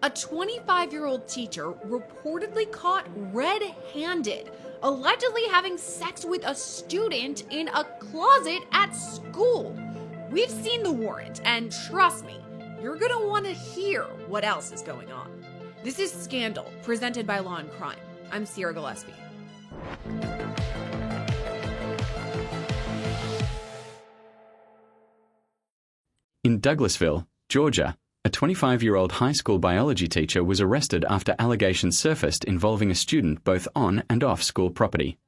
A 25-year-old teacher reportedly caught red-handed, allegedly having sex with a student in a closet at school. We've seen the warrant, and trust me, you're gonna want to hear what else is going on. This is Scandal, presented by Law and Crime. I'm Sierra Gillespie. In Douglasville, Georgia, a 25-year-old high school biology teacher was arrested after allegations surfaced involving a student both on and off school property.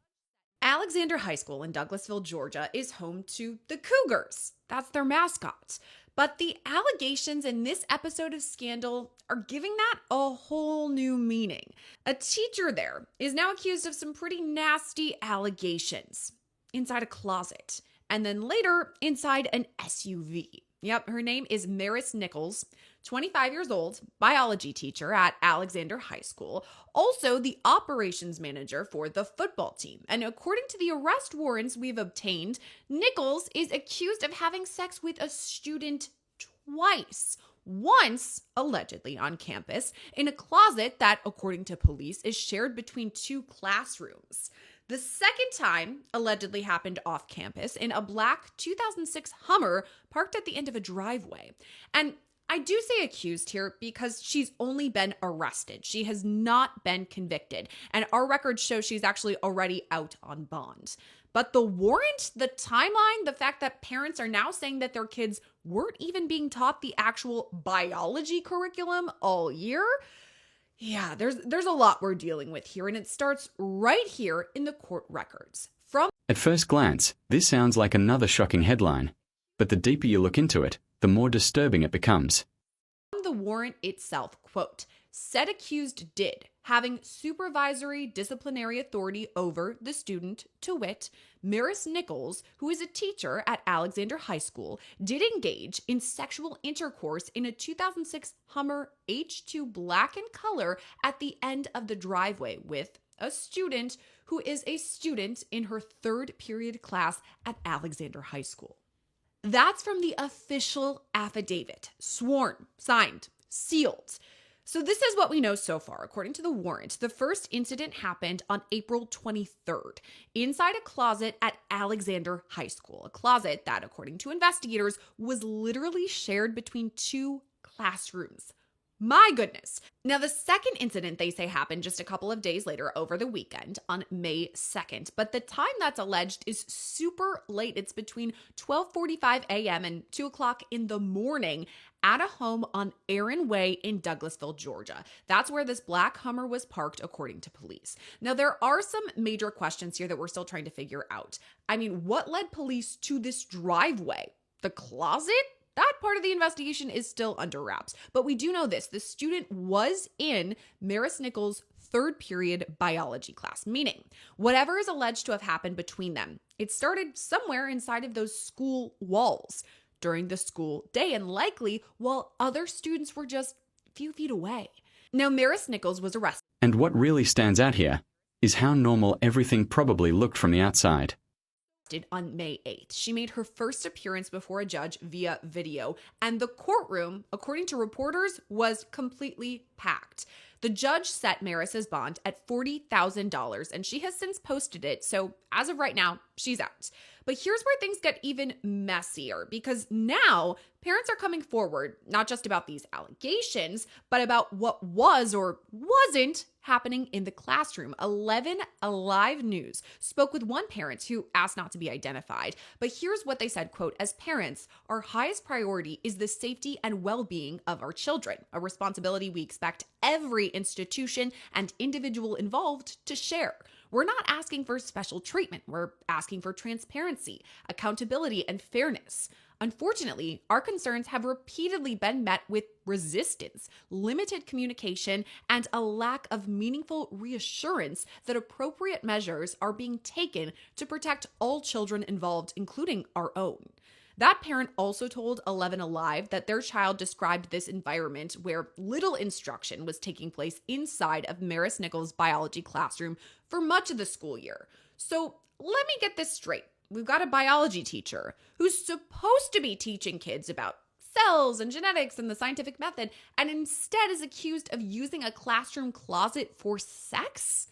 Alexander High School in Douglasville, Georgia is home to the Cougars. That's their mascot. But the allegations in this episode of Scandal are giving that a whole new meaning. A teacher there is now accused of some pretty nasty allegations inside a closet, and then later inside an SUV. Yep, her name is Nichols, 25 years old, biology teacher at Alexander High School, also the operations manager for the football team. And according to the arrest warrants we've obtained, Nichols is accused of having sex with a student twice. Once, allegedly on campus, in a closet that, according to police, is shared between two classrooms. The second time allegedly happened off campus in a black 2006 Hummer parked at the end of a driveway. And I do say accused here because she's only been arrested. She has not been convicted. And our records show she's actually already out on bond. But the warrant, the timeline, the fact that parents are now saying that their kids weren't even being taught the actual biology curriculum all year. Yeah, there's a lot we're dealing with here, and it starts right here in the court records. At first glance, this sounds like another shocking headline, but the deeper you look into it, the more disturbing it becomes. The warrant itself, quote, said accused did, having supervisory disciplinary authority over the student, to wit, Nichols, who is a teacher at Alexander High School, did engage in sexual intercourse in a 2006 Hummer H2 black in color at the end of the driveway with a student who is a student in her third period class at Alexander High School. That's from the official affidavit, sworn, signed, sealed. So this is what we know so far. According to the warrant, the first incident happened on April 23rd inside a closet at Alexander High School, a closet that, according to investigators, was literally shared between two classrooms. My goodness. Now, the second incident they say happened just a couple of days later over the weekend on May 2nd, but the time that's alleged is super late. It's between 12:45 a.m. and 2 o'clock in the morning at a home on Aaron Way in Douglasville, Georgia. That's where this black Hummer was parked, according to police. Now, there are some major questions here that we're still trying to figure out. I mean, what led police to this driveway? The closet? That part of the investigation is still under wraps. But we do know this. The student was in Nichols' third period biology class, meaning whatever is alleged to have happened between them, it started somewhere inside of those school walls during the school day and likely while other students were just a few feet away. Now, Nichols was arrested. And what really stands out here is how normal everything probably looked from the outside. On May 8th. She made her first appearance before a judge via video, and the courtroom, according to reporters, was completely packed. The judge set Maris's bond at $40,000, and she has since posted it, so as of right now, she's out. But here's where things get even messier, because now parents are coming forward, not just about these allegations, but about what was or wasn't happening in the classroom. 11 Alive News spoke with one parent who asked not to be identified. But here's what they said, quote, as parents, our highest priority is the safety and well-being of our children, a responsibility we expect every institution and individual involved to share. We're not asking for special treatment. We're asking for transparency, accountability, and fairness. Unfortunately, our concerns have repeatedly been met with resistance, limited communication, and a lack of meaningful reassurance that appropriate measures are being taken to protect all children involved, including our own. That parent also told 11 Alive that their child described this environment where little instruction was taking place inside of Nichols' biology classroom for much of the school year. So let me get this straight. We've got a biology teacher who's supposed to be teaching kids about cells and genetics and the scientific method, and instead is accused of using a classroom closet for sex?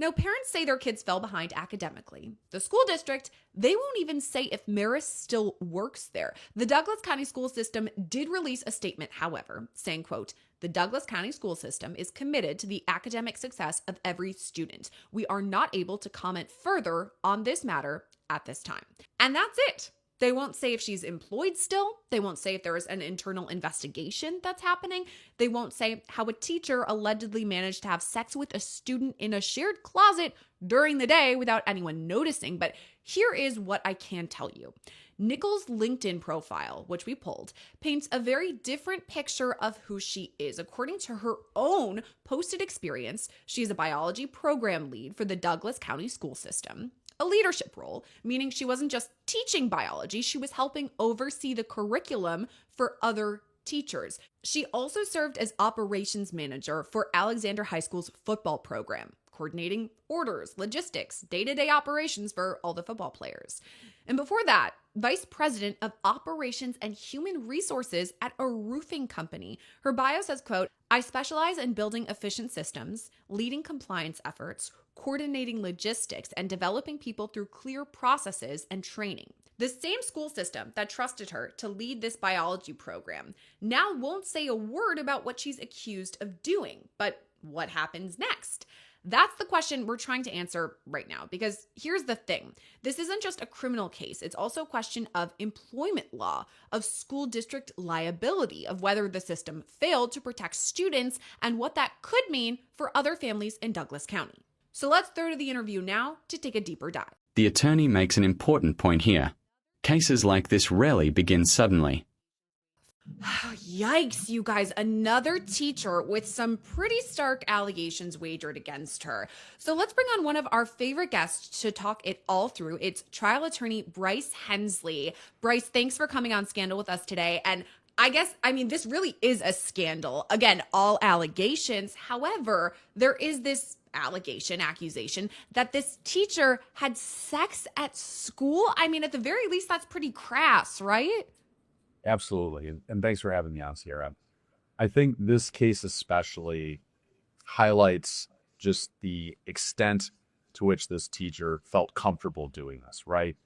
Now, parents say their kids fell behind academically. The school district, they won't even say if Maris still works there. The Douglas County school system did release a statement, however, saying, quote, "The Douglas County school system is committed to the academic success of every student. We are not able to comment further on this matter at this time." And that's it. They won't say if she's employed still. They won't say if there is an internal investigation that's happening. They won't say how a teacher allegedly managed to have sex with a student in a shared closet during the day without anyone noticing. But here is what I can tell you. Nichols' LinkedIn profile, which we pulled, paints a very different picture of who she is. According to her own posted experience, she is a biology program lead for the Douglas County school system. A leadership role, meaning she wasn't just teaching biology, she was helping oversee the curriculum for other teachers. She also served as operations manager for Alexander High School's football program, coordinating orders, logistics, day-to-day operations for all the football players. And before that, vice president of operations and human resources at a roofing company. Her bio says, quote, "I specialize in building efficient systems, leading compliance efforts, coordinating logistics, and developing people through clear processes and training." The same school system that trusted her to lead this biology program now won't say a word about what she's accused of doing. But what happens next? That's the question we're trying to answer right now, because here's the thing. This isn't just a criminal case. It's also a question of employment law, of school district liability, of whether the system failed to protect students and what that could mean for other families in Douglas County. So let's throw to the interview now to take a deeper dive. The attorney makes an important point here. Cases like this rarely begin suddenly. Yikes, you guys. Another teacher with some pretty stark allegations wagered against her. So let's bring on one of our favorite guests to talk it all through. It's trial attorney Bryce Hensley. Bryce, thanks for coming on Scandal with us today. And this really is a scandal. Again, all allegations. However, there is this accusation that this teacher had sex at school. I mean, at the very least, that's pretty crass, right? Absolutely. And thanks for having me on, Sierra. I think this case especially highlights just the extent to which this teacher felt comfortable doing this, right?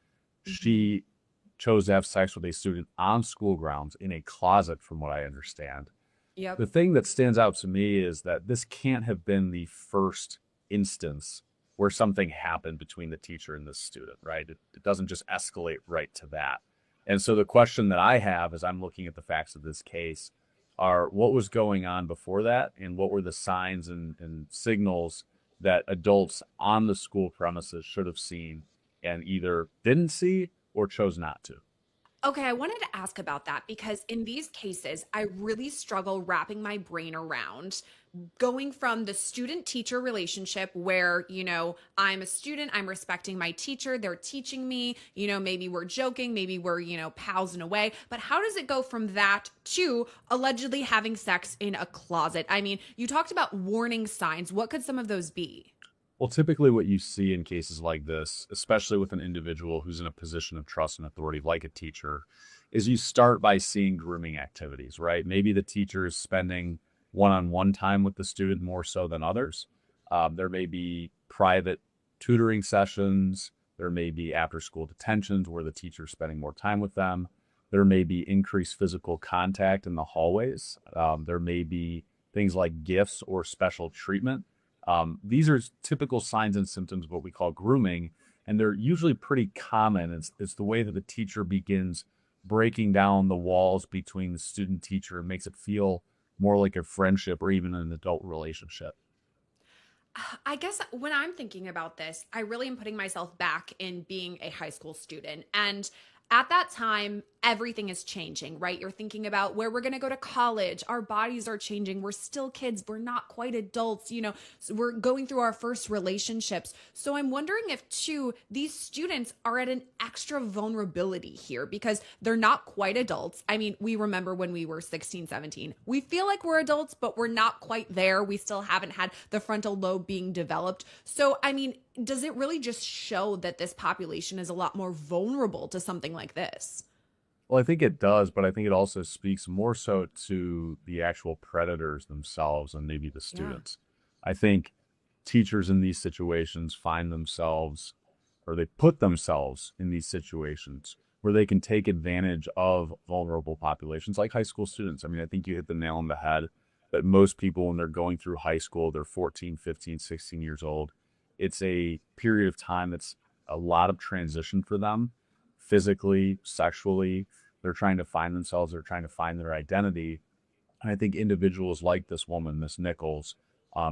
She chose to have sex with a student on school grounds in a closet, from what I understand. Yep. The thing that stands out to me is that this can't have been the first instance where something happened between the teacher and the student, right? It doesn't just escalate right to that. And so the question that I have as I'm looking at the facts of this case are what was going on before that, and what were the signs and signals that adults on the school premises should have seen and either didn't see or chose not to. Okay, I wanted to ask about that because in these cases, I really struggle wrapping my brain around going from the student-teacher relationship where, I'm a student, I'm respecting my teacher, they're teaching me, maybe we're joking, maybe we're, pals in a way, but how does it go from that to allegedly having sex in a closet? I mean, you talked about warning signs. What could some of those be? Well, typically what you see in cases like this, especially with an individual who's in a position of trust and authority like a teacher, is you start by seeing grooming activities, right? Maybe the teacher is spending one-on-one time with the student more so than others. There may be private tutoring sessions. There may be after-school detentions where the teacher is spending more time with them. There may be increased physical contact in the hallways. There may be things like gifts or special treatment. These are typical signs and symptoms of what we call grooming, and they're usually pretty common. It's the way that the teacher begins breaking down the walls between the student teacher and makes it feel more like a friendship or even an adult relationship. I guess when I'm thinking about this, I really am putting myself back in being a high school student. And at that time, everything is changing, right? You're thinking about where we're going to go to college. Our bodies are changing. We're still kids. We're not quite adults. So we're going through our first relationships. So I'm wondering if, too, these students are at an extra vulnerability here because they're not quite adults. I mean, we remember when we were 16, 17. We feel like we're adults, but we're not quite there. We still haven't had the frontal lobe being developed. So, I mean, does it really just show that this population is a lot more vulnerable to something like this? Well, I think it does, but I think it also speaks more so to the actual predators themselves and maybe the Yeah. students. I think teachers in these situations find themselves, or they put themselves in these situations where they can take advantage of vulnerable populations like high school students. I mean, I think you hit the nail on the head that most people, when they're going through high school, they're 14, 15, 16 years old. It's a period of time that's a lot of transition for them physically, sexually. They're trying to find themselves, they're trying to find their identity. And I think individuals like this woman, Miss Nichols,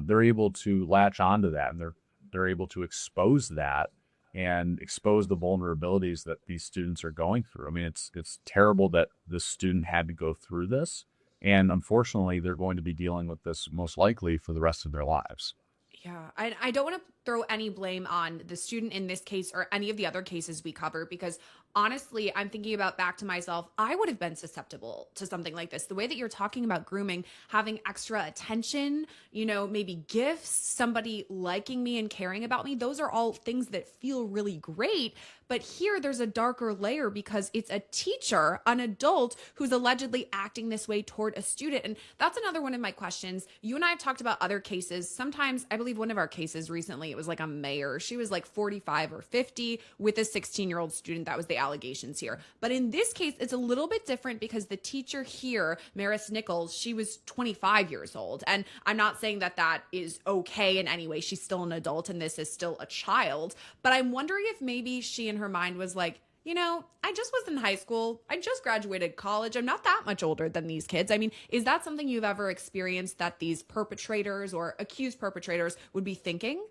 they're able to latch onto that, and they're able to expose that and expose the vulnerabilities that these students are going through. I mean, it's terrible that this student had to go through this, and unfortunately, they're going to be dealing with this most likely for the rest of their lives. Yeah, I don't want to throw any blame on the student in this case or any of the other cases we cover because honestly, I'm thinking about back to myself. I would have been susceptible to something like this. The way that you're talking about grooming, having extra attention, maybe gifts, somebody liking me and caring about me, those are all things that feel really great. But here there's a darker layer because it's a teacher, an adult who's allegedly acting this way toward a student. And that's another one of my questions. You and I have talked about other cases. Sometimes, I believe one of our cases recently, it was like a mayor. She was like 45 or 50 with a 16-year-old student. That was the allegations here. But in this case, it's a little bit different because the teacher here, Maris Nichols, she was 25 years old. And I'm not saying that that is okay in any way. She's still an adult and this is still a child. But I'm wondering if maybe she in her mind was like, I just was in high school. I just graduated college. I'm not that much older than these kids. I mean, is that something you've ever experienced that these perpetrators or accused perpetrators would be thinking?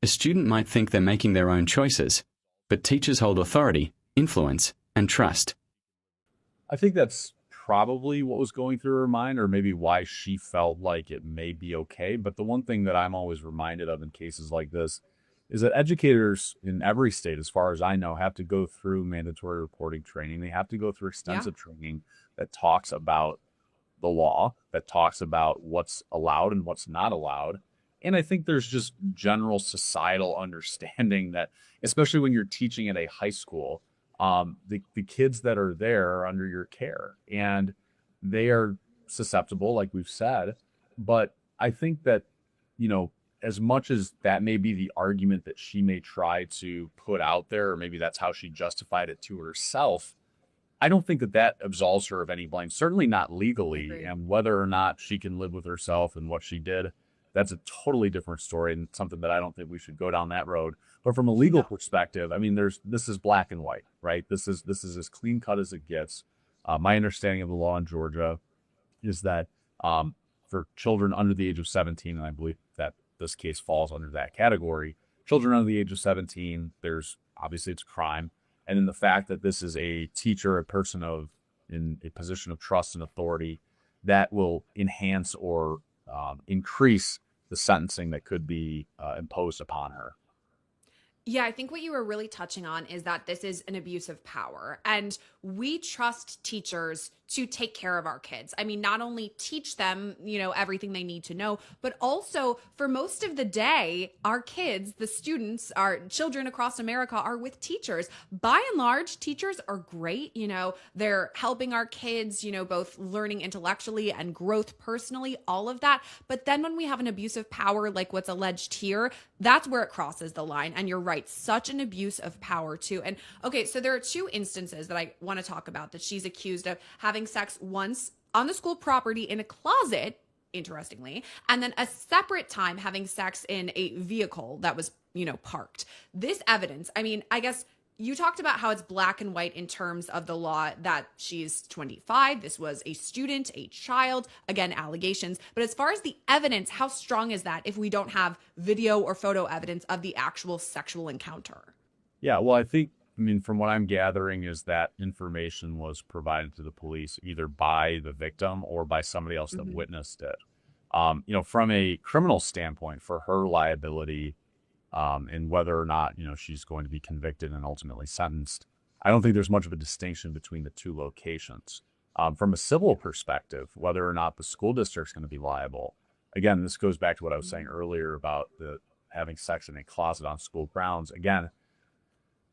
A student might think they're making their own choices, but teachers hold authority, influence, and trust. I think that's probably what was going through her mind, or maybe why she felt like it may be okay. But the one thing that I'm always reminded of in cases like this is that educators in every state, as far as I know, have to go through mandatory reporting training. They have to go through extensive training that talks about the law, that talks about what's allowed and what's not allowed. And I think there's just general societal understanding that, especially when you're teaching at a high school, the kids that are there are under your care and they are susceptible, like we've said. But I think that, as much as that may be the argument that she may try to put out there, or maybe that's how she justified it to herself, I don't think that that absolves her of any blame, certainly not legally. Agreed. And whether or not she can live with herself and what she did, that's a totally different story and something that I don't think we should go down that road. But from a legal perspective, I mean, this is black and white, right? This is as clean cut as it gets. My understanding of the law in Georgia is that for children under the age of 17, and I believe that this case falls under that category, children under the age of 17, there's obviously it's a crime. And then the fact that this is a teacher, a person in a position of trust and authority, that will enhance or increase the sentencing that could be imposed upon her. Yeah, I think what you were really touching on is that this is an abuse of power. And we trust teachers to take care of our kids. I mean, not only teach them, everything they need to know, but also for most of the day, our kids, the students, our children across America are with teachers. By and large, teachers are great. They're helping our kids, both learning intellectually and growth personally, all of that. But then when we have an abuse of power, like what's alleged here, that's where it crosses the line. And you're right, such an abuse of power too. And okay, so there are two instances that I want to talk about that she's accused of having sex once on the school property in a closet, interestingly, and then a separate time having sex in a vehicle that was, parked. This evidence, I mean, I guess you talked about how it's black and white in terms of the law that she's 25. This was a student, a child, again, allegations. But as far as the evidence, how strong is that if we don't have video or photo evidence of the actual sexual encounter? Yeah, well, I mean, from what I'm gathering is that information was provided to the police either by the victim or by somebody else that witnessed it. From a criminal standpoint, for her liability, and whether or not, she's going to be convicted and ultimately sentenced, I don't think there's much of a distinction between the two locations. From a civil perspective, whether or not the school district's going to be liable, again, this goes back to what I was saying earlier about the having sex in a closet on school grounds. Again,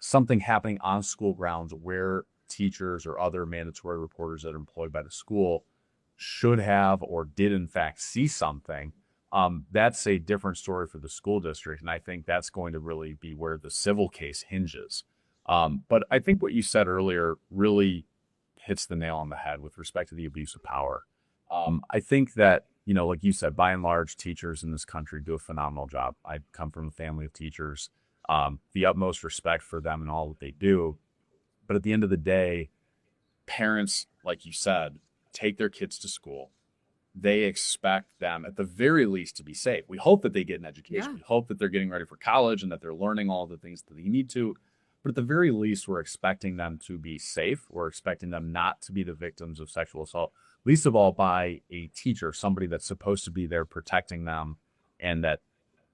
something happening on school grounds where teachers or other mandatory reporters that are employed by the school should have or did in fact see something, that's a different story for the school district. And I think that's going to really be where the civil case hinges. But I think what you said earlier really hits the nail on the head with respect to the abuse of power. I think that, like you said, by and large, teachers in this country do a phenomenal job. I come from a family of teachers, the utmost respect for them and all that they do. But at the end of the day, parents, like you said, take their kids to school. They expect them at the very least to be safe. We hope that they get an education. Yeah. We hope that they're getting ready for college and that they're learning all the things that they need to. But at the very least, we're expecting them to be safe. We're expecting them not to be the victims of sexual assault, least of all by a teacher, somebody that's supposed to be there protecting them, and that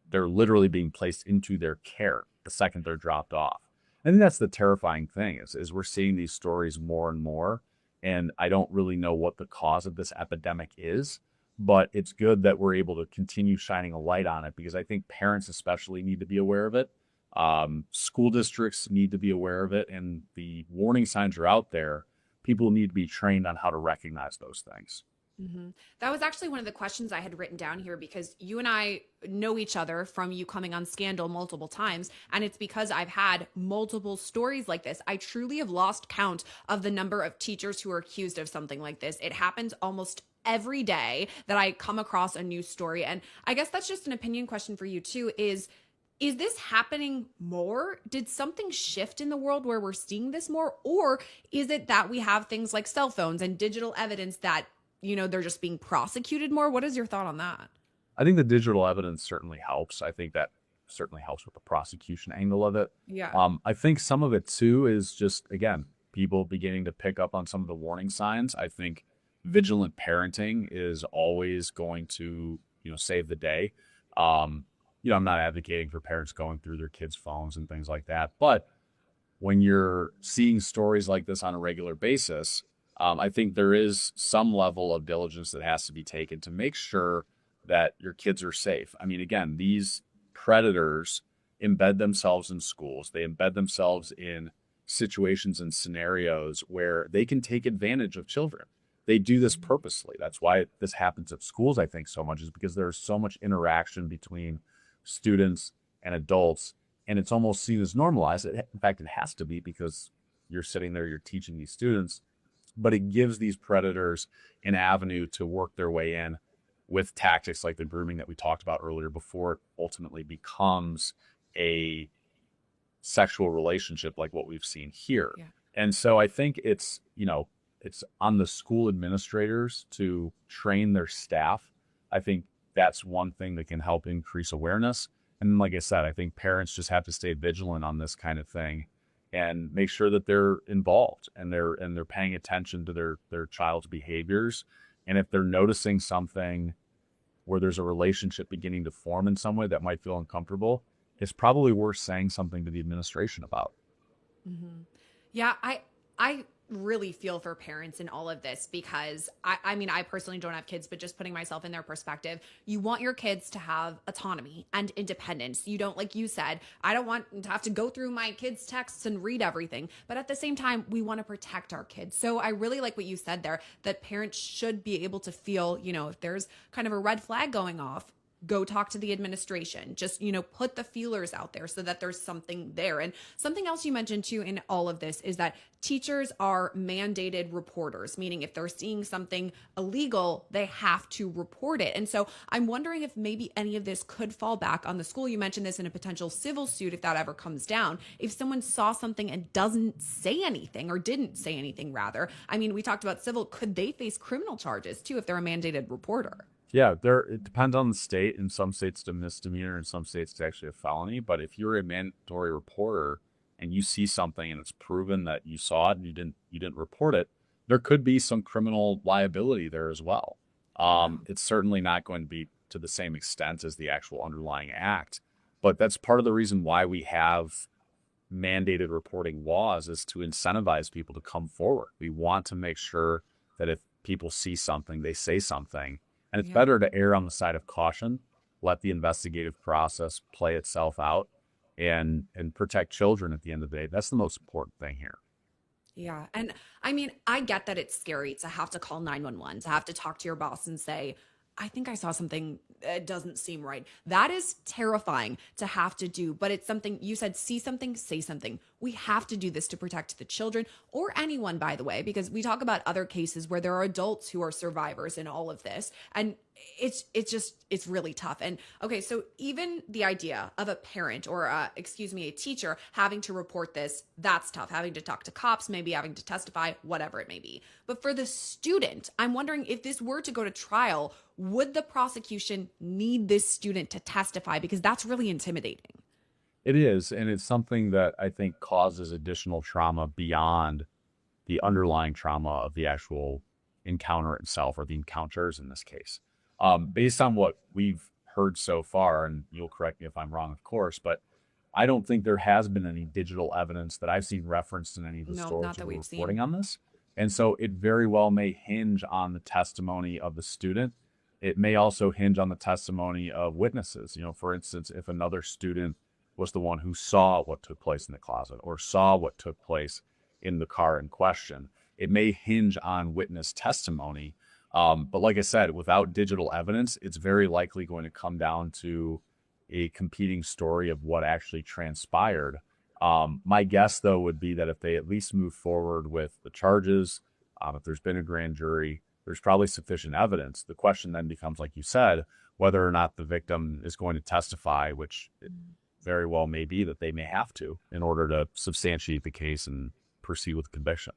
they're literally being placed into their care the second they're dropped off. I think that's the terrifying thing is we're seeing these stories more and more. And I don't really know what the cause of this epidemic is, but it's good that we're able to continue shining a light on it, because I think parents especially need to be aware of it. School districts need to be aware of it, and the warning signs are out there. People need to be trained on how to recognize those things. Mm-hmm. That was actually one of the questions I had written down here, because you and I know each other from you coming on Scandal multiple times. And it's because I've had multiple stories like this. I truly have lost count of the number of teachers who are accused of something like this. It happens almost every day that I come across a new story. And I guess that's just an opinion question for you too, is this happening more? Did something shift in the world where we're seeing this more? Or is it that we have things like cell phones and digital evidence that they're just being prosecuted more? What is your thought on that? I think the digital evidence certainly helps. I think that certainly helps with the prosecution angle of it. Yeah. I think some of it too is just, again, people beginning to pick up on some of the warning signs. I think vigilant parenting is always going to, save the day. I'm not advocating for parents going through their kids' phones and things like that. But when you're seeing stories like this on a regular basis, I think there is some level of diligence that has to be taken to make sure that your kids are safe. I mean, again, these predators embed themselves in schools. They embed themselves in situations and scenarios where they can take advantage of children. They do this purposely. That's why this happens at schools, I think, so much, is because there's so much interaction between students and adults, and it's almost seen as normalized. In fact, it has to be, because you're sitting there, you're teaching these students. But it gives these predators an avenue to work their way in with tactics like the grooming that we talked about earlier, before it ultimately becomes a sexual relationship like what we've seen here. Yeah. And so I think it's on the school administrators to train their staff. I think that's one thing that can help increase awareness. And like I said, I think parents just have to stay vigilant on this kind of thing and make sure that they're involved and they're paying attention to their child's behaviors. And if they're noticing something where there's a relationship beginning to form in some way that might feel uncomfortable, it's probably worth saying something to the administration about. Mm-hmm. Yeah, I really feel for parents in all of this, because I mean, I personally don't have kids, but just putting myself in their perspective, you want your kids to have autonomy and independence. You don't, like you said, I don't want to have to go through my kids' texts and read everything, but at the same time, we want to protect our kids. So I really like what you said there, that parents should be able to feel, if there's kind of a red flag going off, go talk to the administration. Just, put the feelers out there so that there's something there. And something else you mentioned too in all of this is that teachers are mandated reporters, meaning if they're seeing something illegal, they have to report it. And so I'm wondering if maybe any of this could fall back on the school. You mentioned this in a potential civil suit, if that ever comes down. If someone saw something and doesn't say anything, or didn't say anything rather, I mean, we talked about civil, could they face criminal charges too if they're a mandated reporter? Yeah, it depends on the state. In some states, it's a misdemeanor. In some states, it's actually a felony. But if you're a mandatory reporter and you see something and it's proven that you saw it and you didn't report it, there could be some criminal liability there as well. It's certainly not going to be to the same extent as the actual underlying act, but that's part of the reason why we have mandated reporting laws, is to incentivize people to come forward. We want to make sure that if people see something, they say something. And it's better to err on the side of caution, let the investigative process play itself out, and protect children at the end of the day. That's the most important thing here. Yeah. And I mean, I get that it's scary to have to call 911, to have to talk to your boss and say, I think I saw something that doesn't seem right. That is terrifying to have to do, but it's something you said, see something, say something. We have to do this to protect the children or anyone, by the way, because we talk about other cases where there are adults who are survivors in all of this. And it's really tough. And okay, so even the idea of a parent or excuse me, a teacher having to report this, that's tough. Having to talk to cops, maybe having to testify, whatever it may be. But for the student, I'm wondering if this were to go to trial, would the prosecution need this student to testify? Because that's really intimidating. It is, and it's something that I think causes additional trauma beyond the underlying trauma of the actual encounter itself, or the encounters in this case. Based on what we've heard so far, and you'll correct me if I'm wrong, of course, but I don't think there has been any digital evidence that I've seen referenced in any of the No, stories not that that we're we've seen. reporting on this. And so it very well may hinge on the testimony of the student. It may also hinge on the testimony of witnesses. You know, for instance, if another student was the one who saw what took place in the closet or saw what took place in the car in question, it may hinge on witness testimony. But like I said, without digital evidence, it's very likely going to come down to a competing story of what actually transpired. My guess, though, would be that if they at least move forward with the charges, if there's been a grand jury, there's probably sufficient evidence. The question then becomes, like you said, whether or not the victim is going to testify, which it very well may be that they may have to in order to substantiate the case and proceed with conviction.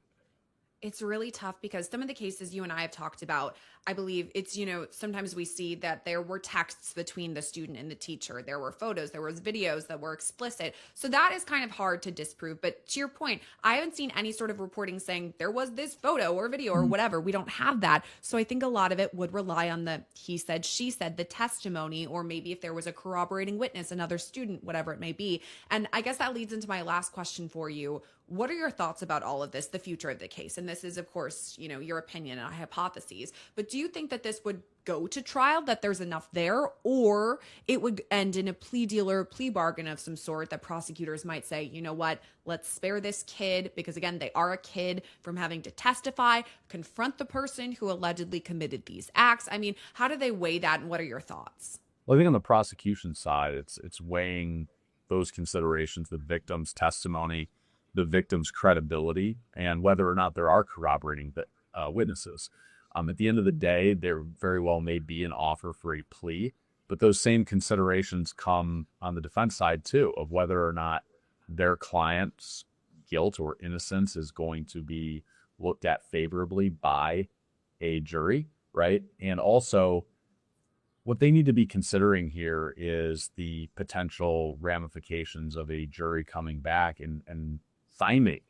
It's really tough because some of the cases you and I have talked about, I believe it's, sometimes we see that there were texts between the student and the teacher. There were photos, there was videos that were explicit. So that is kind of hard to disprove. But to your point, I haven't seen any sort of reporting saying there was this photo or video or whatever. We don't have that. So I think a lot of it would rely on the he said, she said, the testimony, or maybe if there was a corroborating witness, another student, whatever it may be. And I guess that leads into my last question for you. What are your thoughts about all of this, the future of the case? And this is, of course, your opinion and hypotheses. But do you think that this would go to trial, that there's enough there, or it would end in a plea deal or plea bargain of some sort that prosecutors might say, you know what, let's spare this kid because, again, they are a kid from having to testify, confront the person who allegedly committed these acts? I mean, how do they weigh that, and what are your thoughts? Well, I think on the prosecution side, it's weighing those considerations, the victim's testimony, the victim's credibility, and whether or not there are corroborating witnesses. At the end of the day, there very well may be an offer for a plea, but those same considerations come on the defense side too, of whether or not their client's guilt or innocence is going to be looked at favorably by a jury, right? And also, what they need to be considering here is the potential ramifications of a jury coming back and finding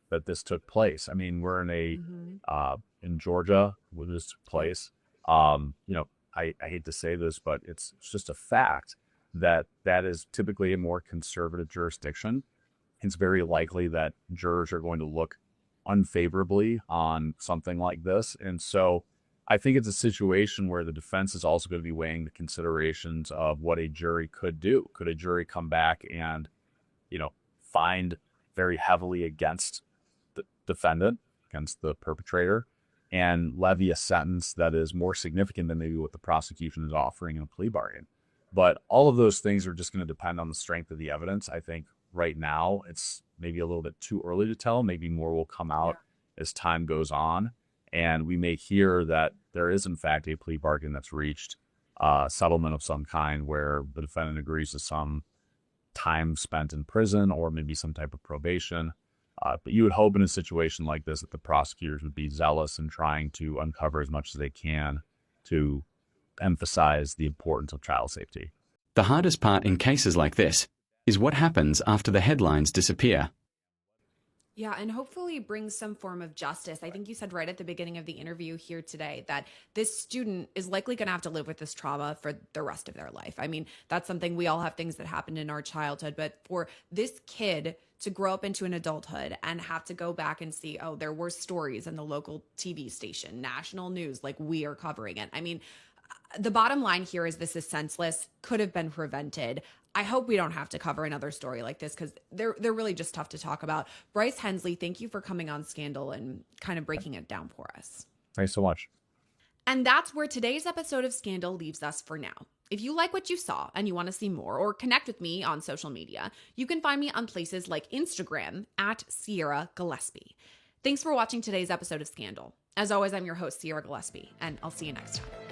that this took place. I mean, we're in Georgia where this took place. I hate to say this, but it's just a fact that is typically a more conservative jurisdiction. It's very likely that jurors are going to look unfavorably on something like this. And so I think it's a situation where the defense is also going to be weighing the considerations of what a jury could do. Could a jury come back and, find very heavily against the defendant, against the perpetrator, and levy a sentence that is more significant than maybe what the prosecution is offering in a plea bargain? But all of those things are just going to depend on the strength of the evidence. I think right now it's maybe a little bit too early to tell. Maybe more will come out as time goes on, and we may hear that there is in fact a plea bargain that's reached, settlement of some kind where the defendant agrees to some time spent in prison or maybe some type of probation. But you would hope in a situation like this that the prosecutors would be zealous in trying to uncover as much as they can to emphasize the importance of child safety. The hardest part in cases like this is what happens after the headlines disappear. Yeah, and hopefully bring some form of justice. I think you said right at the beginning of the interview here today that this student is likely going to have to live with this trauma for the rest of their life. I mean, that's something, we all have things that happened in our childhood, but for this kid to grow up into an adulthood and have to go back and see, oh, there were stories in the local TV station, national news, like we are covering it. I mean, The bottom line here is this is senseless, could have been prevented. I hope we don't have to cover another story like this because they're really just tough to talk about. Bryce Hensley, thank you for coming on Scandal and kind of breaking it down for us. Thanks so much. And that's where today's episode of Scandal leaves us for now. If you like what you saw and you want to see more or connect with me on social media, you can find me on places like Instagram at Sierra Gillespie. Thanks for watching today's episode of Scandal. As always, I'm your host, Sierra Gillespie, and I'll see you next time.